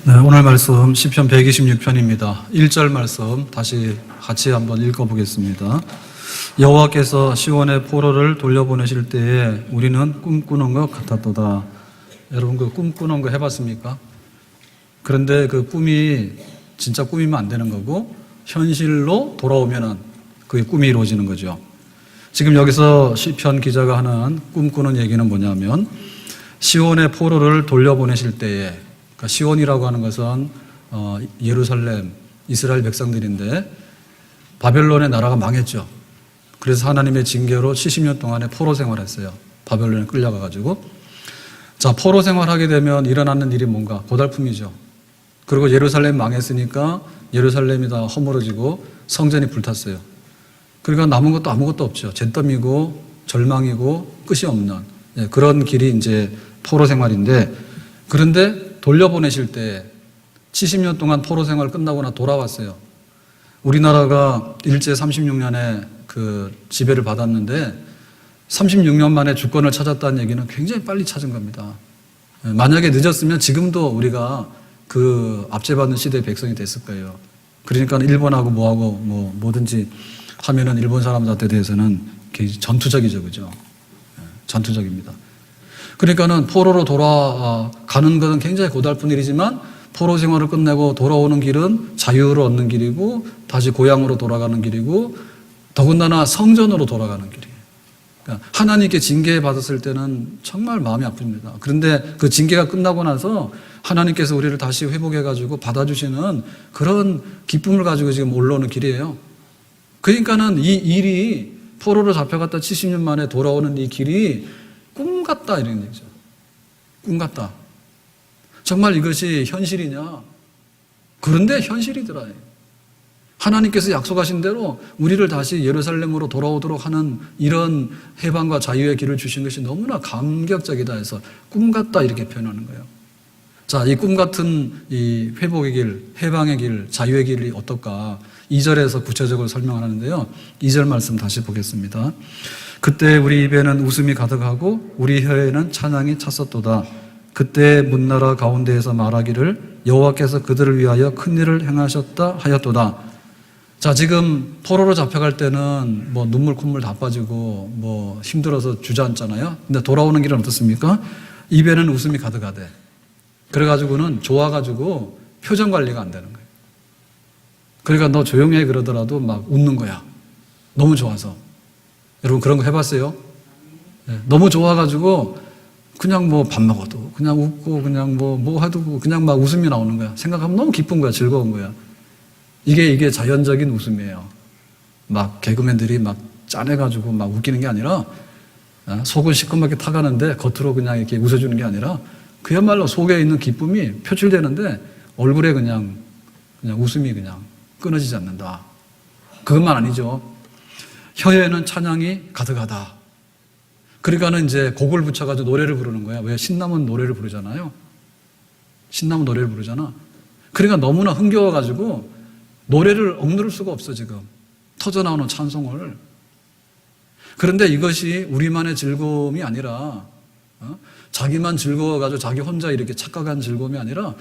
네, 오늘 말씀 시편 126편입니다. 1절 말씀 다시 같이 한번 읽어보겠습니다. 여호와께서 시온의 포로를 돌려보내실 때에 우리는 꿈꾸는 것 같았도다. 여러분 그 꿈꾸는 거 해봤습니까? 그런데 그 꿈이 진짜 꿈이면 안 되는 거고 현실로 돌아오면은 그게 꿈이 이루어지는 거죠. 지금 여기서 시편 기자가 하는 꿈꾸는 얘기는 뭐냐면 시온의 포로를 돌려보내실 때에, 그러니까 시온이라고 하는 것은 예루살렘, 이스라엘 백성들인데 바벨론의 나라가 망했죠. 그래서 하나님의 징계로 70년 동안의 포로 생활했어요. 바벨론에 끌려가가지고. 자, 포로 생활하게 되면 일어나는 일이 뭔가? 고달픔이죠. 그리고 예루살렘 망했으니까 예루살렘이 다 허물어지고 성전이 불탔어요. 그러니까 남은 것도 아무것도 없죠. 잿더미고 절망이고 끝이 없는 그런 길이 이제 포로 생활인데, 그런데 돌려보내실 때 70년 동안 포로 생활 끝나거나 돌아왔어요. 우리나라가 일제 36년에 그 지배를 받았는데 36년 만에 주권을 찾았다는 얘기는 굉장히 빨리 찾은 겁니다. 만약에 늦었으면 지금도 우리가 그 압제받는 시대의 백성이 됐을 거예요. 그러니까 일본하고 뭐하고 뭐든지 하면은 일본 사람들한테 대해서는 전투적이죠, 그죠? 전투적입니다. 그러니까는 포로로 돌아가는 것은 굉장히 고달픈 일이지만 포로 생활을 끝내고 돌아오는 길은 자유를 얻는 길이고 다시 고향으로 돌아가는 길이고 더군다나 성전으로 돌아가는 길이에요. 그러니까 하나님께 징계받았을 때는 정말 마음이 아픕니다. 그런데 그 징계가 끝나고 나서 하나님께서 우리를 다시 회복해가지고 받아주시는 그런 기쁨을 가지고 지금 올라오는 길이에요. 그러니까는 이 일이 포로로 잡혀갔다 70년 만에 돌아오는 이 길이 꿈 같다 이런 얘기죠. 꿈 같다. 정말 이것이 현실이냐? 그런데 현실이더라. 하나님께서 약속하신 대로 우리를 다시 예루살렘으로 돌아오도록 하는 이런 해방과 자유의 길을 주신 것이 너무나 감격적이다 해서 꿈 같다 이렇게 표현하는 거예요. 자, 이 꿈 같은 이 회복의 길, 해방의 길, 자유의 길이 어떨까? 2절에서 구체적으로 설명하는데요. 2절 말씀 다시 보겠습니다. 그때 우리 입에는 웃음이 가득하고 우리 혀에는 찬양이 찼었도다. 그때 문나라 가운데에서 말하기를 여호와께서 그들을 위하여 큰 일을 행하셨다 하였도다. 자, 지금 포로로 잡혀갈 때는 뭐 눈물 콧물 다 빠지고 뭐 힘들어서 주저앉잖아요. 근데 돌아오는 길은 어떻습니까? 입에는 웃음이 가득하대. 그래가지고는 좋아가지고 표정 관리가 안 되는 거예요. 그러니까 너 조용히 해 그러더라도 막 웃는 거야. 너무 좋아서. 여러분 그런 거 해봤어요? 네, 너무 좋아가지고 그냥 뭐 밥 먹어도 그냥 웃고 그냥 뭐 해도 그냥 막 웃음이 나오는 거야. 생각하면 너무 기쁜 거야. 즐거운 거야. 이게 자연적인 웃음이에요. 막 개그맨들이 막 짠해가지고 막 웃기는 게 아니라 속은 시커멓게 타가는데 겉으로 그냥 이렇게 웃어주는 게 아니라 그야말로 속에 있는 기쁨이 표출되는데 얼굴에 그냥 웃음이 그냥 끊어지지 않는다. 그것만 아니죠. 혀에는 찬양이 가득하다. 그러니까는 이제 곡을 붙여가지고 노래를 부르는 거야. 왜? 신나면 노래를 부르잖아요. 신나면 노래를 부르잖아. 그러니까 너무나 흥겨워가지고 노래를 억누를 수가 없어 지금. 터져나오는 찬송을. 그런데 이것이 우리만의 즐거움이 아니라 자기만 즐거워가지고 자기 혼자 이렇게 착각한 즐거움이 아니라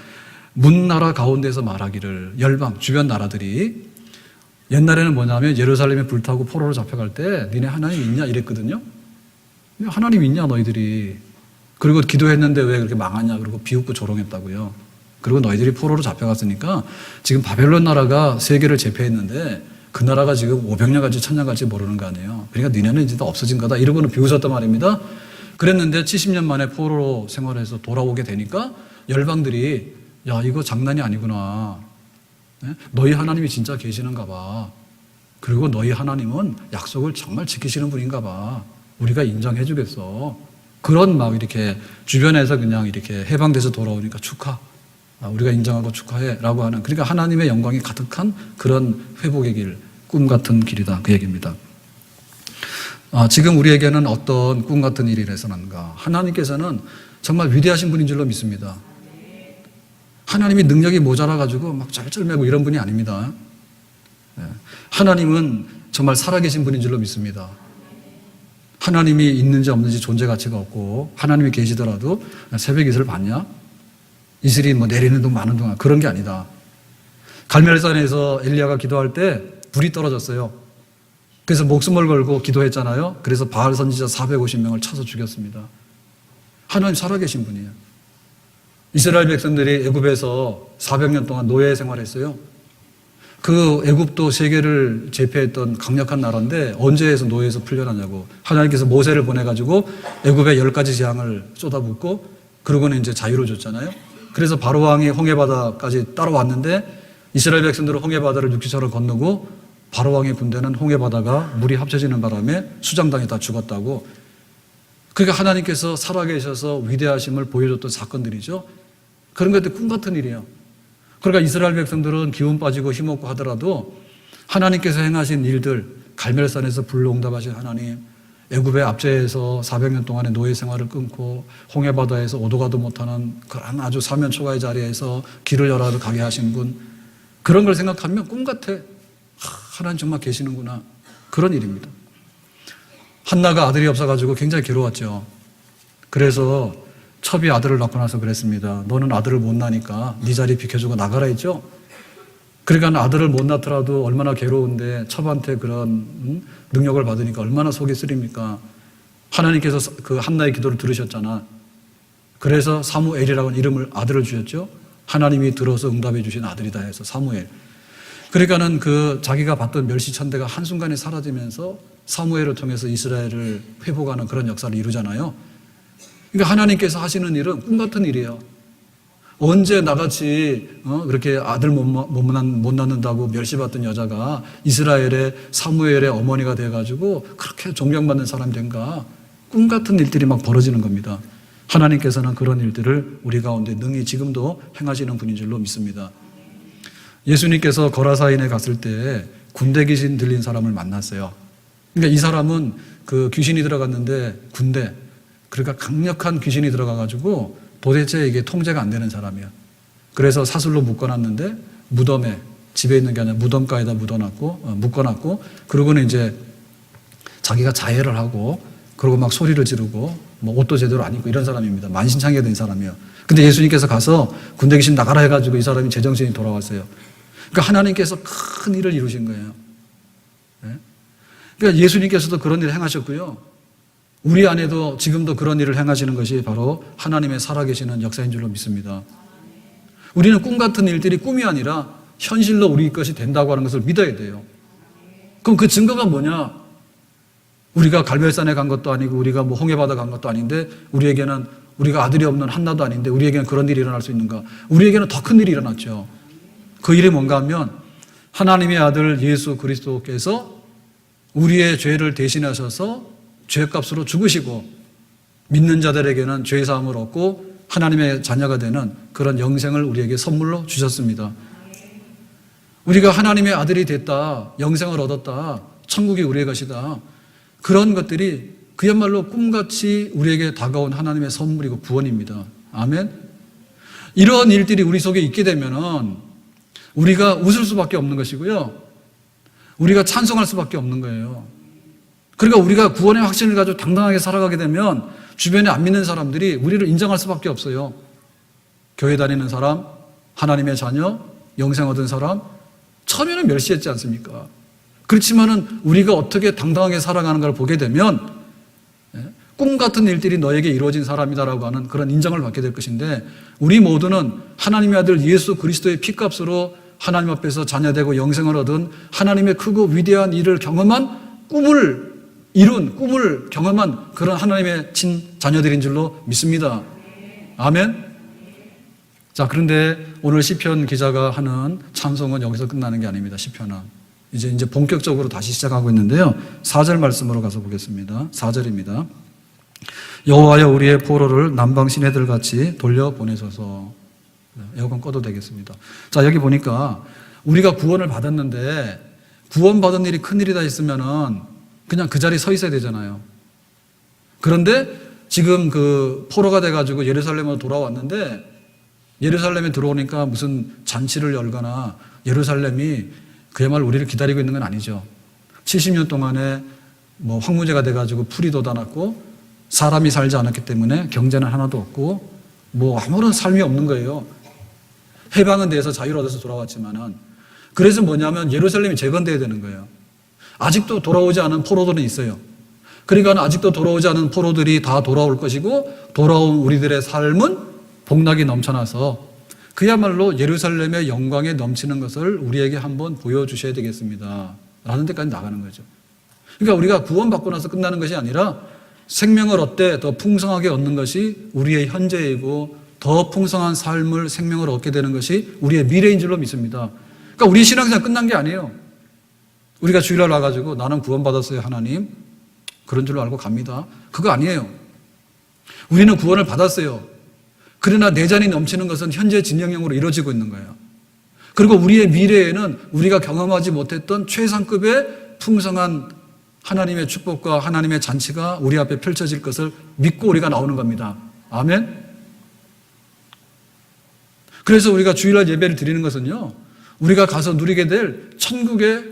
문나라 가운데서 말하기를 열방 주변 나라들이 옛날에는 뭐냐면 예루살렘에 불타고 포로로 잡혀갈 때 니네 하나님 있냐 이랬거든요. 하나님 있냐 너희들이. 그리고 기도했는데 왜 그렇게 망하냐 그리고 비웃고 조롱했다고요. 그리고 너희들이 포로로 잡혀갔으니까 지금 바벨론 나라가 세계를 제패했는데 그 나라가 지금 500년까지 1000년까지 모르는 거 아니에요. 그러니까 니네는 이제 다 없어진 거다 이러고는 비웃었단 말입니다. 그랬는데 70년 만에 포로로 생활해서 돌아오게 되니까 열방들이 야 이거 장난이 아니구나. 너희 하나님이 진짜 계시는가 봐. 그리고 너희 하나님은 약속을 정말 지키시는 분인가 봐. 우리가 인정해 주겠어. 그런 막 이렇게 주변에서 그냥 이렇게 해방돼서 돌아오니까 축하. 우리가 인정하고 축하해 라고 하는, 그러니까 하나님의 영광이 가득한 그런 회복의 길, 꿈 같은 길이다 그 얘기입니다. 지금 우리에게는 어떤 꿈 같은 일이 일어나는가? 하나님께서는 정말 위대하신 분인 줄로 믿습니다. 하나님이 능력이 모자라가지고 막 쩔쩔매고 이런 분이 아닙니다. 하나님은 정말 살아계신 분인 줄로 믿습니다. 하나님이 있는지 없는지 존재 가치가 없고 하나님이 계시더라도 새벽 이슬을 봤냐? 이슬이 뭐 내리는 동안 마는 동안 그런 게 아니다. 갈멜산에서 엘리야가 기도할 때 불이 떨어졌어요. 그래서 목숨을 걸고 기도했잖아요. 그래서 바알 선지자 450명을 쳐서 죽였습니다. 하나님 살아계신 분이에요. 이스라엘 백성들이 애굽에서 400년 동안 노예 생활했어요. 그 애굽도 세계를 제패했던 강력한 나라인데 언제에서 노예에서 풀려나냐고. 하나님께서 모세를 보내가지고 애굽에 10가지 재앙을 쏟아붓고 그러고는 이제 자유를 줬잖아요. 그래서 바로 왕이 홍해바다까지 따라왔는데 이스라엘 백성들은 홍해바다를 육지처럼 건너고 바로 왕의 군대는 홍해바다가 물이 합쳐지는 바람에 수장당에 다 죽었다고. 그러니까 하나님께서 살아계셔서 위대하심을 보여줬던 사건들이죠. 그런 것들 꿈 같은 일이에요. 그러니까 이스라엘 백성들은 기운 빠지고 힘없고 하더라도 하나님께서 행하신 일들, 갈멜산에서 불로 응답하신 하나님, 애굽의 압제에서 400년 동안의 노예 생활을 끊고 홍해바다에서 오도 가도 못하는 그런 아주 사면초가의 자리에서 길을 열어도 가게 하신 분, 그런 걸 생각하면 꿈 같아. 하나님 정말 계시는구나. 그런 일입니다. 한나가 아들이 없어가지고 굉장히 괴로웠죠. 그래서 첩이 아들을 낳고 나서 그랬습니다. 너는 아들을 못 낳으니까 네 자리 비켜주고 나가라 했죠. 그러니까 아들을 못 낳더라도 얼마나 괴로운데 첩한테 그런 능력을 받으니까 얼마나 속이 쓰립니까? 하나님께서 그 한나의 기도를 들으셨잖아. 그래서 사무엘이라고 하는 이름을 아들을 주셨죠. 하나님이 들어서 응답해 주신 아들이다 해서 사무엘. 그러니까는 그 자기가 받던 멸시천대가 한순간에 사라지면서 사무엘을 통해서 이스라엘을 회복하는 그런 역사를 이루잖아요. 그러니까 하나님께서 하시는 일은 꿈 같은 일이에요. 언제 나같이 그렇게 아들 못 낳는다고 멸시받던 여자가 이스라엘의 사무엘의 어머니가 돼가지고 그렇게 존경받는 사람이 된가. 꿈 같은 일들이 막 벌어지는 겁니다. 하나님께서는 그런 일들을 우리 가운데 능히 지금도 행하시는 분인 줄로 믿습니다. 예수님께서 거라사인에 갔을 때 군대 귀신 들린 사람을 만났어요. 그러니까 이 사람은 그 귀신이 들어갔는데 군대, 그러니까 강력한 귀신이 들어가가지고 도대체 이게 통제가 안 되는 사람이야. 그래서 사슬로 묶어놨는데 무덤에, 집에 있는 게 아니라 무덤가에다 묶어놨고, 그러고는 이제 자기가 자해를 하고, 그러고 막 소리를 지르고, 뭐 옷도 제대로 안 입고 이런 사람입니다. 만신창이가 된 사람이에요. 근데 예수님께서 가서 군대 귀신 나가라 해가지고 이 사람이 제정신이 돌아왔어요. 그러니까 하나님께서 큰 일을 이루신 거예요. 네? 그러니까 예수님께서도 그런 일을 행하셨고요. 우리 안에도 지금도 그런 일을 행하시는 것이 바로 하나님의 살아계시는 역사인 줄로 믿습니다. 우리는 꿈 같은 일들이 꿈이 아니라 현실로 우리 것이 된다고 하는 것을 믿어야 돼요. 그럼 그 증거가 뭐냐? 우리가 갈멜산에 간 것도 아니고 우리가 뭐 홍해바다 간 것도 아닌데 우리에게는 우리가 아들이 없는 한나도 아닌데 우리에게는 그런 일이 일어날 수 있는가? 우리에게는 더 큰 일이 일어났죠. 그 일이 뭔가 하면 하나님의 아들 예수 그리스도께서 우리의 죄를 대신하셔서 죄값으로 죽으시고 믿는 자들에게는 죄사함을 얻고 하나님의 자녀가 되는 그런 영생을 우리에게 선물로 주셨습니다. 우리가 하나님의 아들이 됐다, 영생을 얻었다, 천국이 우리의 것이다. 그런 것들이 그야말로 꿈같이 우리에게 다가온 하나님의 선물이고 구원입니다. 아멘. 이러한 일들이 우리 속에 있게 되면은 우리가 웃을 수밖에 없는 것이고요. 우리가 찬송할 수밖에 없는 거예요. 그러니까 우리가 구원의 확신을 가지고 당당하게 살아가게 되면 주변에 안 믿는 사람들이 우리를 인정할 수밖에 없어요. 교회 다니는 사람, 하나님의 자녀, 영생 얻은 사람, 처음에는 멸시했지 않습니까? 그렇지만은 우리가 어떻게 당당하게 살아가는가를 보게 되면 꿈 같은 일들이 너에게 이루어진 사람이다라고 하는 그런 인정을 받게 될 것인데, 우리 모두는 하나님의 아들 예수 그리스도의 피값으로 하나님 앞에서 자녀되고 영생을 얻은 하나님의 크고 위대한 일을 경험한 꿈을 경험한 그런 하나님의 자녀들인 줄로 믿습니다. 아멘. 자, 그런데 오늘 시편 기자가 하는 찬송은 여기서 끝나는 게 아닙니다. 시편은 이제 본격적으로 다시 시작하고 있는데요. 4절 말씀으로 가서 보겠습니다. 4절입니다. 여호와여 우리의 포로를 남방 시내들 같이 돌려보내소서. 에어컨 꺼도 되겠습니다. 자, 여기 보니까 우리가 구원을 받았는데 구원받은 일이 큰일이다 했으면은 그냥 그 자리에 서 있어야 되잖아요. 그런데 지금 그 포로가 돼가지고 예루살렘으로 돌아왔는데 예루살렘에 들어오니까 무슨 잔치를 열거나 예루살렘이 그야말로 우리를 기다리고 있는 건 아니죠. 70년 동안에 뭐 황무지가 돼가지고 풀이 돋아났고 사람이 살지 않았기 때문에 경제는 하나도 없고 뭐 아무런 삶이 없는 거예요. 해방은 돼서 자유를 얻어서 돌아왔지만은. 그래서 뭐냐면 예루살렘이 재건돼야 되는 거예요. 아직도 돌아오지 않은 포로들은 있어요. 그러니까 아직도 돌아오지 않은 포로들이 다 돌아올 것이고, 돌아온 우리들의 삶은 복락이 넘쳐나서 그야말로 예루살렘의 영광에 넘치는 것을 우리에게 한번 보여주셔야 되겠습니다 라는 데까지 나가는 거죠. 그러니까 우리가 구원받고 나서 끝나는 것이 아니라 생명을 얻되 더 풍성하게 얻는 것이 우리의 현재이고, 더 풍성한 삶을, 생명을 얻게 되는 것이 우리의 미래인 줄로 믿습니다. 그러니까 우리 신앙생활 끝난 게 아니에요. 우리가 주일날 와가지고 나는 구원받았어요 하나님, 그런 줄로 알고 갑니다. 그거 아니에요. 우리는 구원을 받았어요. 그러나 내 잔이 넘치는 것은 현재 진영형으로 이루어지고 있는 거예요. 그리고 우리의 미래에는 우리가 경험하지 못했던 최상급의 풍성한 하나님의 축복과 하나님의 잔치가 우리 앞에 펼쳐질 것을 믿고 우리가 나오는 겁니다. 아멘. 그래서 우리가 주일날 예배를 드리는 것은요, 우리가 가서 누리게 될 천국의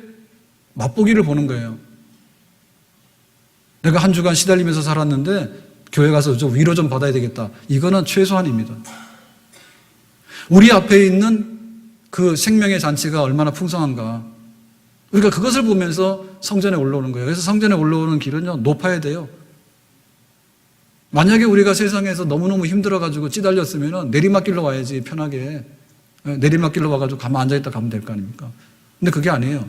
맛보기를 보는 거예요. 내가 한 주간 시달리면서 살았는데 교회 가서 좀 위로 좀 받아야 되겠다. 이거는 최소한입니다. 우리 앞에 있는 그 생명의 잔치가 얼마나 풍성한가. 우리가 그것을 보면서 성전에 올라오는 거예요. 그래서 성전에 올라오는 길은요, 높아야 돼요. 만약에 우리가 세상에서 너무너무 힘들어가지고 찌달렸으면 내리막길로 와야지, 편하게. 내리막길로 와가지고 가만 앉아있다 가면 될 거 아닙니까? 근데 그게 아니에요.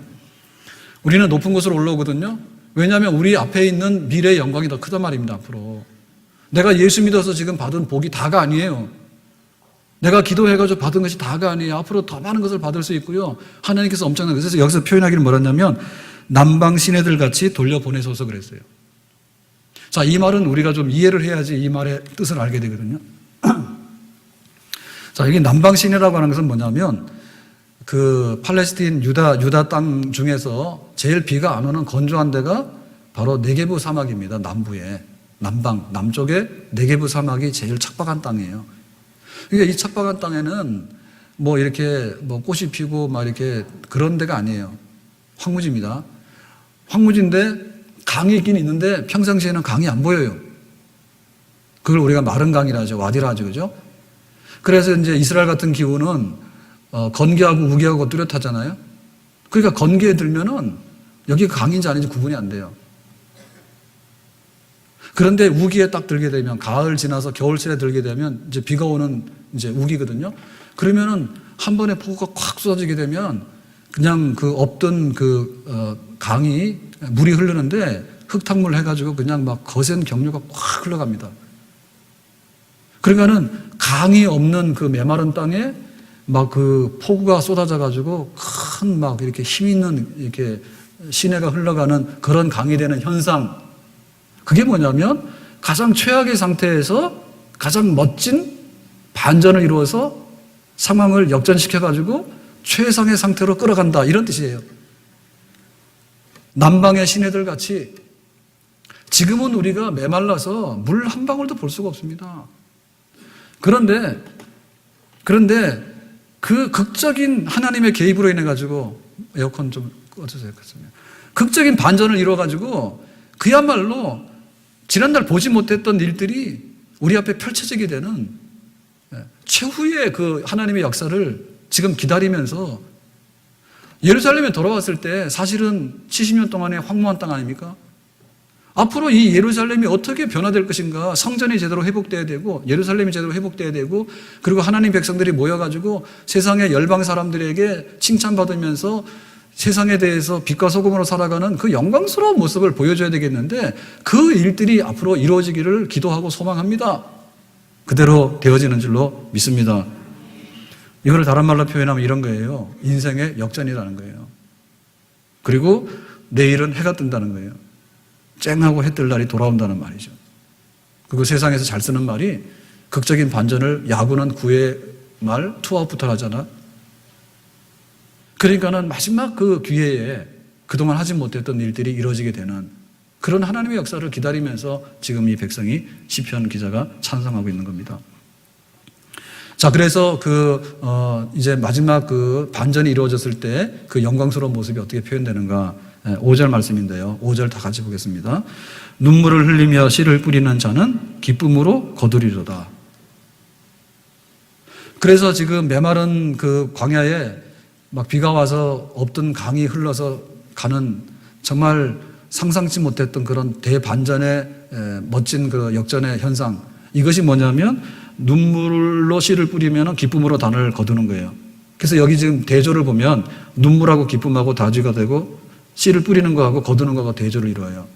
우리는 높은 곳으로 올라오거든요. 왜냐하면 우리 앞에 있는 미래의 영광이 더 크단 말입니다, 앞으로. 내가 예수 믿어서 지금 받은 복이 다가 아니에요. 내가 기도해가지고 받은 것이 다가 아니에요. 앞으로 더 많은 것을 받을 수 있고요. 하나님께서 엄청난 것을, 그래서 여기서 표현하기를 뭐랬냐면 남방 시내들 같이 돌려보내소서 그랬어요. 자, 이 말은 우리가 좀 이해를 해야지 이 말의 뜻을 알게 되거든요. 자, 여기 남방 시내라고 하는 것은 뭐냐면 그 팔레스틴 유다 땅 중에서 제일 비가 안 오는 건조한 데가 바로 네게부 사막입니다. 남부에. 남쪽에 네게부 사막이 제일 척박한 땅이에요. 그러니까 이 척박한 땅에는 뭐 이렇게 뭐 꽃이 피고 막 이렇게 그런 데가 아니에요. 황무지입니다. 황무지인데 강이 있긴 있는데 평상시에는 강이 안 보여요. 그걸 우리가 마른 강이라 하죠. 와디라 하죠. 그죠? 그래서 이제 이스라엘 같은 기후는 건기하고 우기하고 뚜렷하잖아요. 그러니까 건기에 들면은 여기가 강인지 아닌지 구분이 안 돼요. 그런데 우기에 딱 들게 되면, 가을 지나서 겨울철에 들게 되면 이제 비가 오는 이제 우기거든요. 그러면은 한 번에 폭우가 콱 쏟아지게 되면 그냥 그 없던 강이 물이 흐르는데 흙탕물 해가지고 그냥 막 거센 경류가 꽉 흘러갑니다. 그러니까는 강이 없는 그 메마른 땅에 막 그 폭우가 쏟아져가지고 큰 막 이렇게 힘 있는 이렇게 시내가 흘러가는 그런 강이 되는 현상. 그게 뭐냐면 가장 최악의 상태에서 가장 멋진 반전을 이루어서 상황을 역전시켜가지고 최상의 상태로 끌어간다. 이런 뜻이에요. 남방의 시내들 같이 지금은 우리가 메말라서 물 한 방울도 볼 수가 없습니다. 그런데 그 극적인 하나님의 개입으로 인해 가지고 에어컨 좀 꺼주세요. 극적인 반전을 이루어 가지고 그야말로 지난날 보지 못했던 일들이 우리 앞에 펼쳐지게 되는 최후의 그 하나님의 역사를 지금 기다리면서, 예루살렘에 돌아왔을 때 사실은 70년 동안의 황무한 땅 아닙니까? 앞으로 이 예루살렘이 어떻게 변화될 것인가. 성전이 제대로 회복돼야 되고, 예루살렘이 제대로 회복돼야 되고, 그리고 하나님 백성들이 모여가지고 세상의 열방 사람들에게 칭찬받으면서 세상에 대해서 빛과 소금으로 살아가는 그 영광스러운 모습을 보여줘야 되겠는데, 그 일들이 앞으로 이루어지기를 기도하고 소망합니다. 그대로 되어지는 줄로 믿습니다. 이거를 다른 말로 표현하면 이런 거예요. 인생의 역전이라는 거예요. 그리고 내일은 해가 뜬다는 거예요. 쨍하고 해 뜰 날이 돌아온다는 말이죠. 그리고 세상에서 잘 쓰는 말이 극적인 반전을 야구는 9회 말 투아웃부터 하잖아. 그러니까는 마지막 그 기회에 그동안 하지 못했던 일들이 이루어지게 되는 그런 하나님의 역사를 기다리면서 지금 이 백성이 시편 기자가 찬송하고 있는 겁니다. 자, 그래서 이제 마지막 그 반전이 이루어졌을 때 그 영광스러운 모습이 어떻게 표현되는가. 5절 말씀인데요. 5절 다 같이 보겠습니다. 눈물을 흘리며 씨를 뿌리는 자는 기쁨으로 거두리로다. 그래서 지금 메마른 그 광야에 막 비가 와서 없던 강이 흘러서 가는 정말 상상치 못했던 그런 대반전의 멋진 그 역전의 현상. 이것이 뭐냐면 눈물로 씨를 뿌리면 기쁨으로 단을 거두는 거예요. 그래서 여기 지금 대조를 보면 눈물하고 기쁨하고 다주가 되고 씨를 뿌리는 거하고 거두는 거가 대조를 이루어요.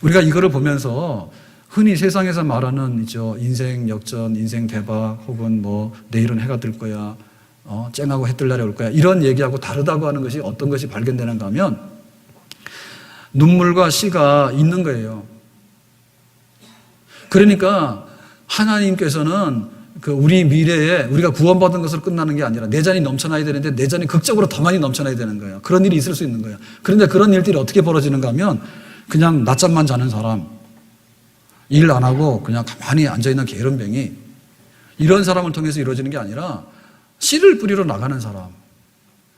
우리가 이거를 보면서 흔히 세상에서 말하는 인생 역전, 인생 대박, 혹은 뭐 내일은 해가 뜰 거야, 쨍하고 해 뜰 날이 올 거야, 이런 얘기하고 다르다고 하는 것이 어떤 것이 발견되는가 하면 눈물과 씨가 있는 거예요. 그러니까 하나님께서는 그 우리 미래에 우리가 구원받은 것으로 끝나는 게 아니라 내 잔이 넘쳐나야 되는데 내 잔이 극적으로 더 많이 넘쳐나야 되는 거예요. 그런 일이 있을 수 있는 거예요. 그런데 그런 일들이 어떻게 벌어지는가 하면 그냥 낮잠만 자는 사람, 일 안 하고 그냥 가만히 앉아있는 게으름뱅이, 이런 사람을 통해서 이루어지는 게 아니라 씨를 뿌리러 나가는 사람,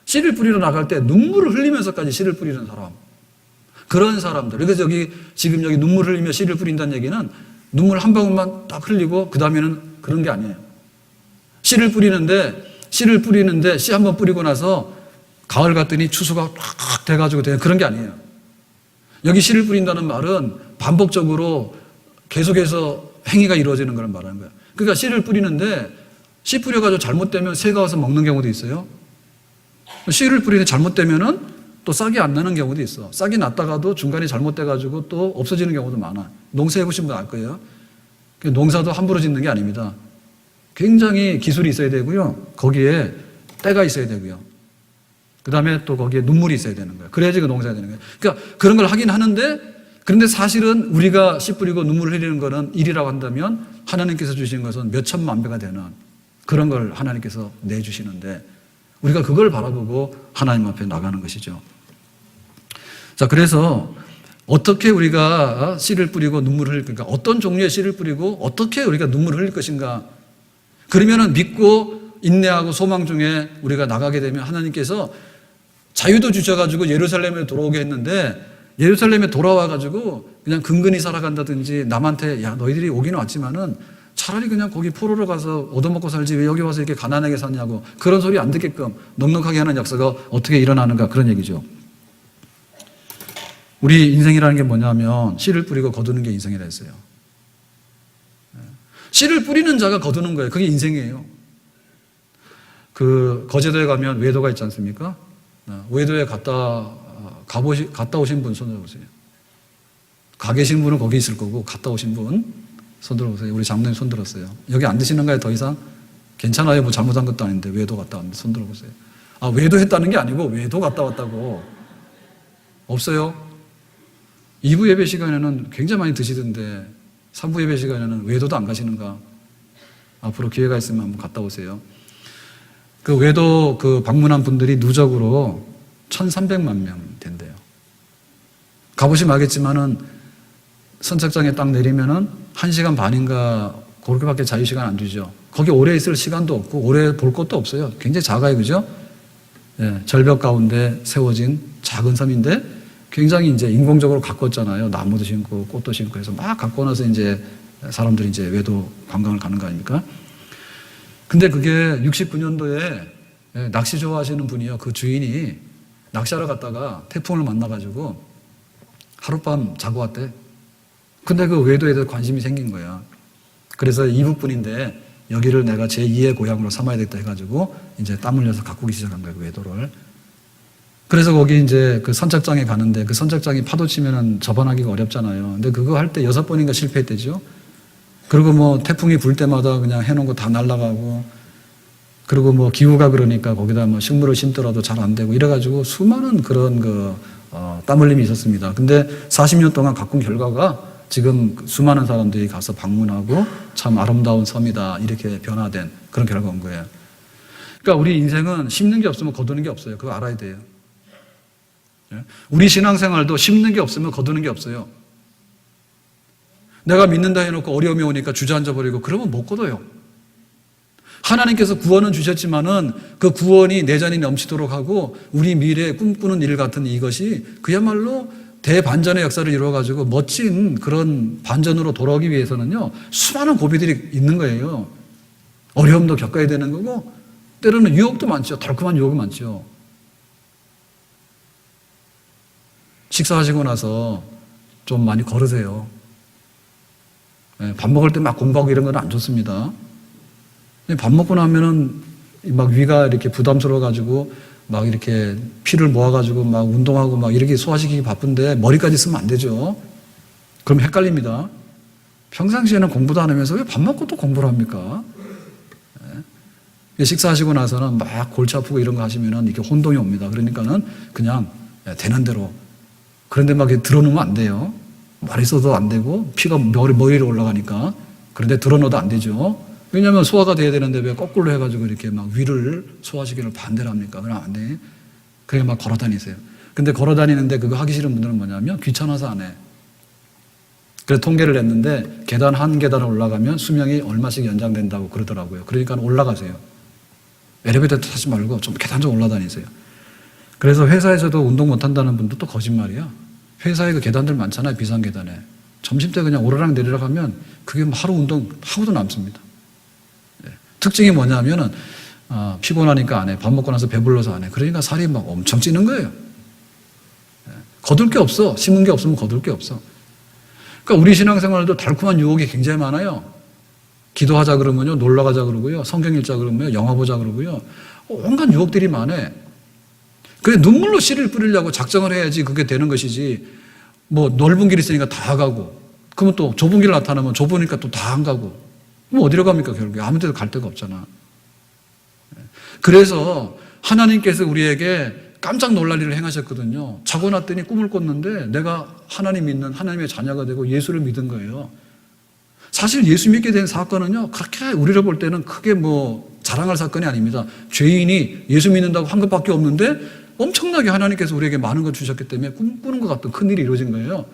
씨를 뿌리러 나갈 때 눈물을 흘리면서까지 씨를 뿌리는 사람, 그런 사람들. 그래서 지금 여기 눈물 흘리며 씨를 뿌린다는 얘기는 눈물 한 방울만 딱 흘리고 그 다음에는 그런 게 아니에요. 씨를 뿌리는데 씨 한 번 뿌리고 나서 가을 갔더니 추수가 확 돼가지고 되는 그런 게 아니에요. 여기 씨를 뿌린다는 말은 반복적으로 계속해서 행위가 이루어지는 걸 말하는 거예요. 그러니까 씨를 뿌리는데 씨 뿌려가지고 잘못되면 새가 와서 먹는 경우도 있어요. 씨를 뿌리는데 잘못되면은 또 싹이 안 나는 경우도 있어. 싹이 났다가도 중간에 잘못돼가지고 또 없어지는 경우도 많아. 농사해보신 분 알 거예요. 농사도 함부로 짓는 게 아닙니다. 굉장히 기술이 있어야 되고요. 거기에 때가 있어야 되고요. 그 다음에 또 거기에 눈물이 있어야 되는 거예요. 그래야지 그 농사가 되는 거예요. 그러니까 그런 걸 하긴 하는데, 그런데 사실은 우리가 씨 뿌리고 눈물을 흘리는 거는 일이라고 한다면 하나님께서 주신 것은 몇 천만 배가 되는 그런 걸 하나님께서 내주시는데, 우리가 그걸 바라보고 하나님 앞에 나가는 것이죠. 자, 그래서 어떻게 우리가 씨를 뿌리고 눈물을 흘릴 것인가, 어떤 종류의 씨를 뿌리고 어떻게 우리가 눈물을 흘릴 것인가. 그러면은 믿고 인내하고 소망 중에 우리가 나가게 되면 하나님께서 자유도 주셔가지고 예루살렘에 돌아오게 했는데, 예루살렘에 돌아와가지고 그냥 근근히 살아간다든지 남한테 야 너희들이 오기는 왔지만은 차라리 그냥 거기 포로로 가서 얻어먹고 살지 왜 여기 와서 이렇게 가난하게 사냐고, 그런 소리 안 듣게끔 넉넉하게 하는 역사가 어떻게 일어나는가, 그런 얘기죠. 우리 인생이라는 게 뭐냐면 씨를 뿌리고 거두는 게 인생이라 했어요. 씨를 뿌리는 자가 거두는 거예요. 그게 인생이에요. 그 거제도에 가면 외도가 있지 않습니까? 외도에 갔다 오신 분 손 들어보세요. 가 계신 분은 거기 있을 거고 갔다 오신 분 손 들어보세요. 우리 장로님 손 들었어요. 여기 안 드시는가요? 더 이상? 괜찮아요. 뭐 잘못한 것도 아닌데 외도 갔다 왔는데 손 들어보세요. 아, 외도 했다는 게 아니고 외도 갔다 왔다고. 없어요? 2부 예배 시간에는 굉장히 많이 드시던데 3부 예배 시간에는 외도도 안 가시는가? 앞으로 기회가 있으면 한번 갔다 오세요. 그 외도 그 방문한 분들이 누적으로 1,300만 명 된대요. 가보시면 알겠지만은 선착장에 딱 내리면은 1시간 반인가 그렇게밖에 자유시간 안 주죠. 거기 오래 있을 시간도 없고 오래 볼 것도 없어요. 굉장히 작아요. 그죠? 예, 절벽 가운데 세워진 작은 섬인데 굉장히 이제 인공적으로 가꿨잖아요. 나무도 심고 꽃도 심고 해서 막 갖고 나서 이제 사람들이 이제 외도 관광을 가는 거 아닙니까? 근데 그게 69년도에 낚시 좋아하시는 분이요. 그 주인이 낚시하러 갔다가 태풍을 만나가지고 하룻밤 자고 왔대. 근데 그 외도에 대해서 관심이 생긴 거야. 그래서 이북분인데 여기를 내가 제2의 고향으로 삼아야 되겠다 해가지고 이제 땀 흘려서 가꾸기 시작한 거예요. 그 외도를. 그래서 거기 이제 그 선착장에 가는데 그 선착장이 파도 치면은 접안하기가 어렵잖아요. 근데 그거 할 때 6번인가 실패했대죠. 그리고 뭐 태풍이 불 때마다 그냥 해놓은 거 다 날아가고, 그리고 뭐 기후가 그러니까 거기다 뭐 식물을 심더라도 잘 안 되고 이래가지고 수많은 그런 땀 흘림이 있었습니다. 근데 40년 동안 가꾼 결과가 지금 수많은 사람들이 가서 방문하고 참 아름다운 섬이다 이렇게 변화된 그런 결과가 온 거예요. 그러니까 우리 인생은 심는 게 없으면 거두는 게 없어요. 그거 알아야 돼요. 우리 신앙생활도 심는 게 없으면 거두는 게 없어요. 내가 믿는다 해놓고 어려움이 오니까 주저앉아 버리고 그러면 못 거둬요. 하나님께서 구원은 주셨지만은 그 구원이 내 잔이 넘치도록 하고 우리 미래에 꿈꾸는 일 같은 이것이 그야말로 대반전의 역사를 이루어가지고 멋진 그런 반전으로 돌아오기 위해서는요, 수많은 고비들이 있는 거예요. 어려움도 겪어야 되는 거고 때로는 유혹도 많죠. 달콤한 유혹이 많죠. 식사하시고 나서 좀 많이 걸으세요. 밥 먹을 때 막 공부하고 이런 건 안 좋습니다. 밥 먹고 나면은 막 위가 이렇게 부담스러워가지고 막 이렇게 피를 모아가지고 막 운동하고 막 이렇게 소화시키기 바쁜데 머리까지 쓰면 안 되죠. 그럼 헷갈립니다. 평상시에는 공부도 안 하면서 왜 밥 먹고 또 공부를 합니까? 식사하시고 나서는 막 골치 아프고 이런 거 하시면은 이렇게 혼동이 옵니다. 그러니까는 그냥 되는 대로. 그런데 막 들어놓으면 안 돼요. 말이 써도 안 되고 피가 머리로 올라가니까. 그런데 들어놓어도 안 되죠. 왜냐하면 소화가 돼야 되는데 왜 거꾸로 해가지고 이렇게 막 위를 소화시키는 반대로 합니까? 그럼 안 돼. 그냥 막 걸어 다니세요. 근데 걸어 다니는데 그거 하기 싫은 분들은 뭐냐면 귀찮아서 안 해. 그래서 통계를 냈는데 계단 한 계단을 올라가면 수명이 얼마씩 연장된다고 그러더라고요. 그러니까 올라가세요. 엘리베이터 타지 말고 좀 계단 좀 올라다니세요. 그래서 회사에서도 운동 못한다는 분도 또 거짓말이야. 회사에 그 계단들 많잖아요. 비상 계단에. 점심때 그냥 오르락 내리락 하면 그게 하루 운동 하고도 남습니다. 특징이 뭐냐면은 피곤하니까 안 해. 밥 먹고 나서 배불러서 안 해. 그러니까 살이 막 엄청 찌는 거예요. 거둘 게 없어. 심은 게 없으면 거둘 게 없어. 그러니까 우리 신앙생활도 달콤한 유혹이 굉장히 많아요. 기도하자 그러면요, 놀러 가자 그러고요, 성경 읽자 그러면요, 영화 보자 그러고요, 온갖 유혹들이 많아. 그래 눈물로 씨를 뿌리려고 작정을 해야지 그게 되는 것이지. 뭐 넓은 길 있으니까 다 가고, 그러면 또 좁은 길 나타나면 좁으니까 또 다 안 가고, 그럼 어디로 갑니까 결국에? 아무 데도 갈 데가 없잖아. 그래서 하나님께서 우리에게 깜짝 놀랄 일을 행하셨거든요. 자고 났더니 꿈을 꿨는데 내가 하나님 믿는 하나님의 자녀가 되고 예수를 믿은 거예요. 사실 예수 믿게 된 사건은요, 그렇게 우리를 볼 때는 크게 뭐 자랑할 사건이 아닙니다. 죄인이 예수 믿는다고 한 것밖에 없는데 엄청나게 하나님께서 우리에게 많은 걸 주셨기 때문에 꿈꾸는 것 같은 큰일이 이루어진 거예요.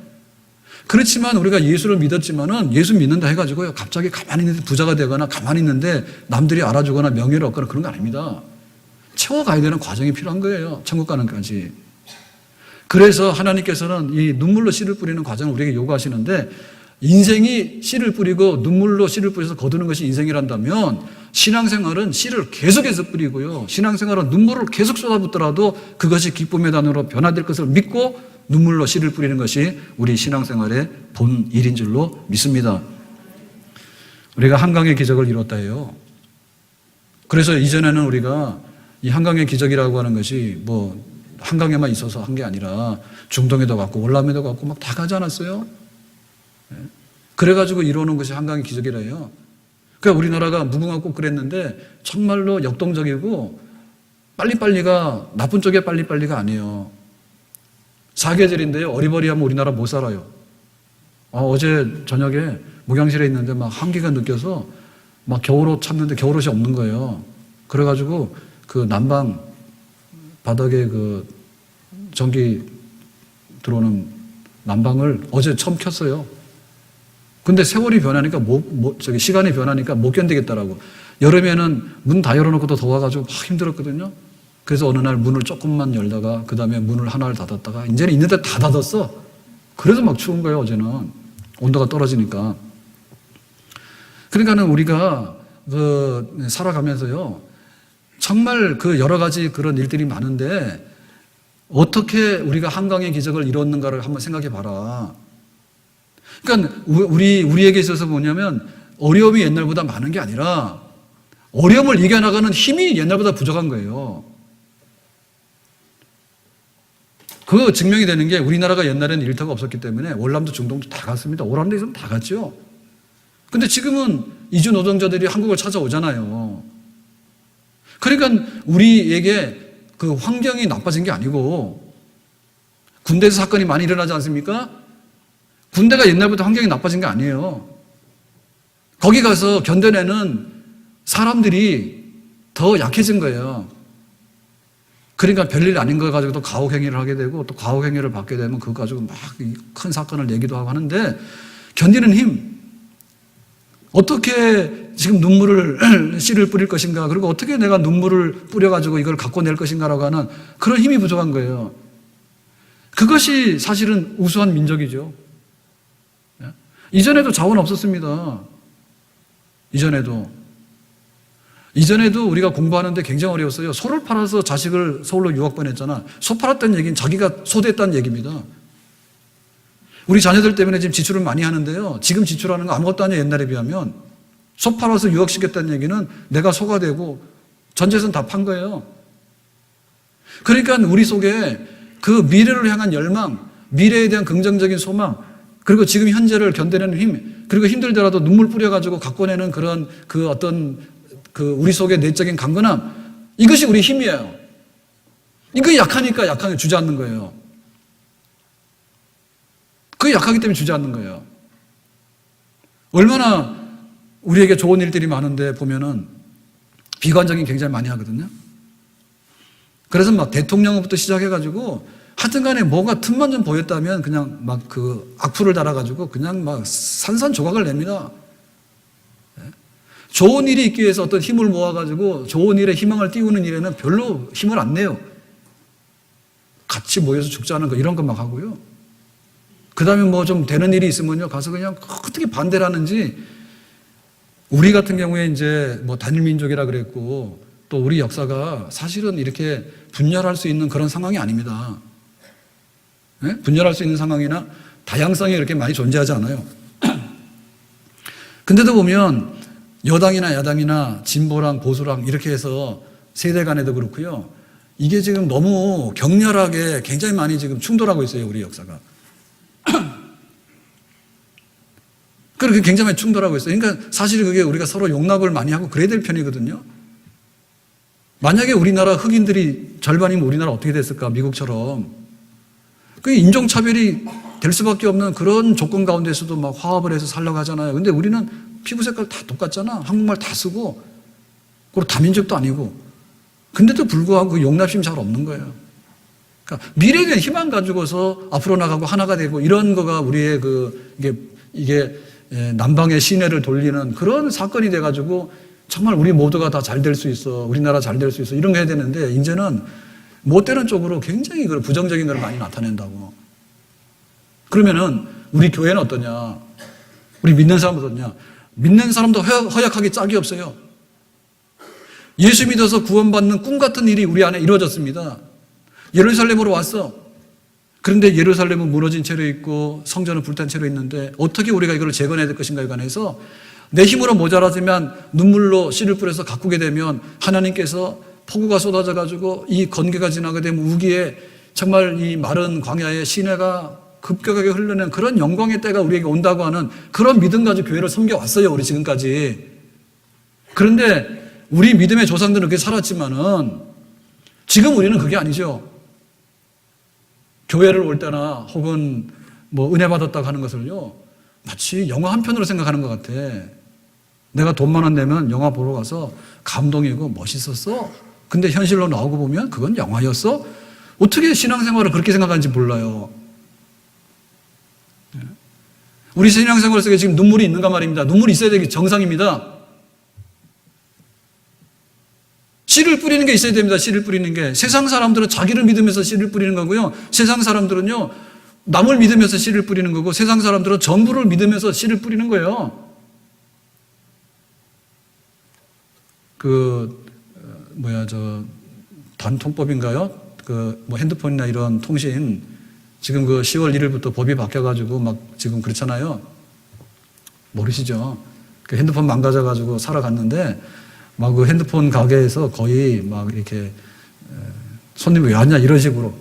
그렇지만 우리가 예수를 믿었지만은 예수 믿는다 해가지고요, 갑자기 가만히 있는데 부자가 되거나 가만히 있는데 남들이 알아주거나 명예를 얻거나 그런 거 아닙니다. 채워가야 되는 과정이 필요한 거예요. 천국 가는까지. 그래서 하나님께서는 이 눈물로 씨를 뿌리는 과정을 우리에게 요구하시는데, 인생이 씨를 뿌리고 눈물로 씨를 뿌려서 거두는 것이 인생이란다면 신앙생활은 씨를 계속해서 뿌리고요, 신앙생활은 눈물을 계속 쏟아붓더라도 그것이 기쁨의 단으로 변화될 것을 믿고 눈물로 씨를 뿌리는 것이 우리 신앙생활의 본 일인 줄로 믿습니다. 우리가 한강의 기적을 이뤘다 해요. 그래서 이전에는 우리가 이 한강의 기적이라고 하는 것이 뭐 한강에만 있어서 한 게 아니라 중동에도 갔고 월남에도 갔고 막 다 가지 않았어요? 그래가지고 이루어놓은 것이 한강의 기적이라 해요. 그러니까 우리나라가 무궁화꽃 그랬는데 정말로 역동적이고 빨리빨리가 나쁜 쪽에 빨리빨리가 아니에요. 사계절인데요, 어리버리하면 우리나라 못 살아요. 어제 저녁에 목양실에 있는데 막 한기가 느껴서 막 겨울옷 찾는데 겨울옷이 없는 거예요. 그래가지고 그 난방 바닥에 그 전기 들어오는 난방을 어제 처음 켰어요. 근데 세월이 변하니까 시간이 변하니까 못 견디겠더라고. 여름에는 문 다 열어놓고 또 더워가지고 막 힘들었거든요. 그래서 어느 날 문을 조금만 열다가 그 다음에 문을 하나를 닫았다가 이제는 있는데 다 닫았어. 그래서 막 추운 거예요. 어제는 온도가 떨어지니까. 그러니까는 우리가 살아가면서요, 정말 그 여러 가지 그런 일들이 많은데 어떻게 우리가 한강의 기적을 이뤘는가를 한번 생각해 봐라. 그러니까 우리에게 있어서 뭐냐면 어려움이 옛날보다 많은 게 아니라 어려움을 이겨나가는 힘이 옛날보다 부족한 거예요. 그 증명이 되는 게 우리나라가 옛날에는 일터가 없었기 때문에 월남도 중동도 다 갔습니다. 오란데 있으면 다 갔죠. 근데 지금은 이주 노동자들이 한국을 찾아오잖아요. 그러니까 우리에게 그 환경이 나빠진 게 아니고 군대에서 사건이 많이 일어나지 않습니까? 군대가 옛날부터 환경이 나빠진 게 아니에요. 거기 가서 견뎌내는 사람들이 더 약해진 거예요. 그러니까 별일 아닌 거 가지고 또 가혹행위를 하게 되고 또 가혹행위를 받게 되면 그거 가지고 막 큰 사건을 내기도 하고 하는데 견디는 힘, 어떻게 지금 눈물을 씨를 뿌릴 것인가, 그리고 어떻게 내가 눈물을 뿌려가지고 이걸 갖고 낼 것인가라고 하는 그런 힘이 부족한 거예요. 그것이 사실은 우수한 민족이죠. 이전에도 자원 없었습니다. 이전에도. 이전에도 우리가 공부하는데 굉장히 어려웠어요. 소를 팔아서 자식을 서울로 유학 보냈잖아. 소 팔았다는 얘기는 자기가 소됐다는 얘기입니다. 우리 자녀들 때문에 지금 지출을 많이 하는데요. 지금 지출하는 거 아무것도 아니에요. 옛날에 비하면. 소 팔아서 유학시켰다는 얘기는 내가 소가 되고 전 재산 다 판 거예요. 그러니까 우리 속에 그 미래를 향한 열망, 미래에 대한 긍정적인 소망, 그리고 지금 현재를 견뎌내는 힘, 그리고 힘들더라도 눈물 뿌려가지고 갖고 내는 그런 그 어떤 그 우리 속의 내적인 강건함, 이것이 우리 힘이에요. 이거 약하니까 약하게 주저앉는 거예요. 그게 약하기 때문에 주저앉는 거예요. 얼마나 우리에게 좋은 일들이 많은데 보면은 비관적인 굉장히 많이 하거든요. 그래서 막 대통령부터 시작해가지고 하여튼 간에 뭐가 틈만 좀 보였다면 그냥 막 그 악플을 달아가지고 그냥 막 산산조각을 냅니다. 좋은 일이 있기 위해서 어떤 힘을 모아가지고 좋은 일에 희망을 띄우는 일에는 별로 힘을 안 내요. 같이 모여서 죽자는 거 이런 거 막 하고요. 그 다음에 뭐 좀 되는 일이 있으면요 가서 그냥 어떻게 반대를 하는지. 우리 같은 경우에 이제 뭐 단일 민족이라 그랬고 또 우리 역사가 사실은 이렇게 분열할 수 있는 그런 상황이 아닙니다. 네? 분열할 수 있는 상황이나 다양성이 이렇게 많이 존재하지 않아요. 근데도 보면 여당이나 야당이나 진보랑 보수랑 이렇게 해서 세대 간에도 그렇고요. 이게 지금 너무 격렬하게 굉장히 많이 지금 충돌하고 있어요. 우리 역사가. 그렇게 굉장히 많이 충돌하고 있어요. 그러니까 사실 그게 우리가 서로 용납을 많이 하고 그래야 될 편이거든요. 만약에 우리나라 흑인들이 절반이면 우리나라 어떻게 됐을까? 미국처럼. 그 인종차별이 될 수밖에 없는 그런 조건 가운데서도 막 화합을 해서 살려고 하잖아요. 근데 우리는 피부 색깔 다 똑같잖아. 한국말 다 쓰고. 그리고 다민족도 아니고. 근데도 불구하고 그 용납심이 잘 없는 거예요. 그러니까 미래에 대한 희망 가지고서 앞으로 나가고 하나가 되고 이런 거가 우리의 이게 남방의 시내를 돌리는 그런 사건이 돼가지고 정말 우리 모두가 다 잘 될 수 있어. 우리나라 잘 될 수 있어. 이런 거 해야 되는데 이제는 못 되는 쪽으로 굉장히 부정적인 걸 많이 나타낸다고. 그러면은 우리 교회는 어떠냐? 우리 믿는 사람은 어떠냐? 믿는 사람도 허약하게 짝이 없어요. 예수 믿어서 구원받는 꿈 같은 일이 우리 안에 이루어졌습니다. 예루살렘으로 왔어. 그런데 예루살렘은 무너진 채로 있고 성전은 불탄 채로 있는데 어떻게 우리가 이걸 재건해야 될 것인가에 관해서 내 힘으로 모자라지만 눈물로 씨를 뿌려서 가꾸게 되면 하나님께서 폭우가 쏟아져 가지고 이 건기가 지나게 되면 우기에 정말 이 마른 광야에 시내가 급격하게 흐르는 그런 영광의 때가 우리에게 온다고 하는 그런 믿음 가지고 교회를 섬겨왔어요. 우리 지금까지. 그런데 우리 믿음의 조상들은 그렇게 살았지만은 지금 우리는 그게 아니죠. 교회를 올 때나 혹은 뭐 은혜 받았다고 하는 것을요 마치 영화 한 편으로 생각하는 것 같아. 내가 돈만 원 내면 영화 보러 가서 감동이고 멋있었어. 근데 현실로 나오고 보면 그건 영화였어? 어떻게 신앙생활을 그렇게 생각하는지 몰라요. 우리 신앙생활 속에 지금 눈물이 있는가 말입니다. 눈물이 있어야 되기 정상입니다. 씨를 뿌리는 게 있어야 됩니다. 씨를 뿌리는 게. 세상 사람들은 자기를 믿으면서 씨를 뿌리는 거고요. 세상 사람들은요 남을 믿으면서 씨를 뿌리는 거고 세상 사람들은 정부를 믿으면서 씨를 뿌리는 거예요. 단통법인가요? 뭐 핸드폰이나 이런 통신 지금 10월 1일부터 법이 바뀌어가지고 막 지금 그렇잖아요. 모르시죠? 그 핸드폰 망가져가지고 사러 갔는데 막 그 핸드폰 가게에서 거의 막 이렇게 손님이 왜 왔냐 이런 식으로